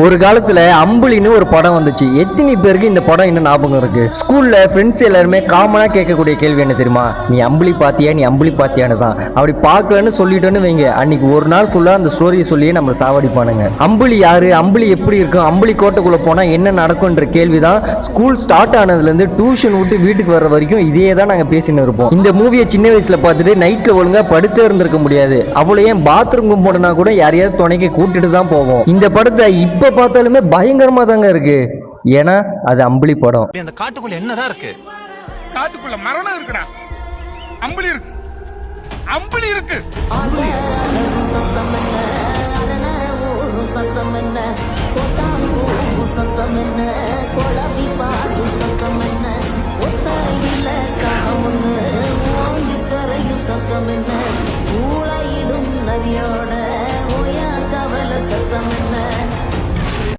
ஒரு காலத்துல அம்புலின்னு ஒரு படம் வந்துச்சு. எத்தனை பேருக்கு இந்த படம் இன்னும் ஞாபகம் இருக்கு? ஸ்கூல்ல ஃப்ரெண்ட்ஸ் எல்லாருமே காமனா கேட்கக்கூடிய கேள்வி என்ன தெரியுமா? நீ அம்புலி பாத்தியா, நீ அம்புலி பாத்தியான்னு தான். அப்படி பார்க்கலன்னு சொல்லிட்டோன்னு வைங்க, அன்னைக்கு ஒரு நாள் ஃபுல்லா அந்த ஸ்டோரியை சொல்லியே நம்ம சாவடிப்பானுங்க. அம்புலி யாரு, அம்புலி எப்படி இருக்கும், அம்புலி கோட்டைக்குள்ள போனா என்ன நடக்கும்ன்ற கேள்விதான் ஸ்கூல் ஸ்டார்ட் ஆனதுல இருந்து டியூஷன் விட்டு வீட்டுக்கு வர்ற வரைக்கும் இதே தான் நாங்க பேசின்னு இருப்போம். இந்த மூவியை சின்ன வயசுல பார்த்துட்டு நைட்ல ஒழுங்கா படுத்தே இருந்திருக்க முடியாது. அவ்வளோ ஏன் பாத்ரூம் போனா கூட யாரையாவது துணைக்கு கூட்டிட்டு தான் போவோம். இந்த படத்தை இப்ப பார்த்தாலுமே பயங்கரமா தாங்க இருக்கு. ஏன்னா அது அம்புலி படம். அந்த காட்டுக்குள்ள என்னதான் இருக்கு? காட்டுக்குள்ள மரணம் இருக்குடா. அம்புலி இருக்கு, அம்புலி இருக்கு. சத்தம் என்ன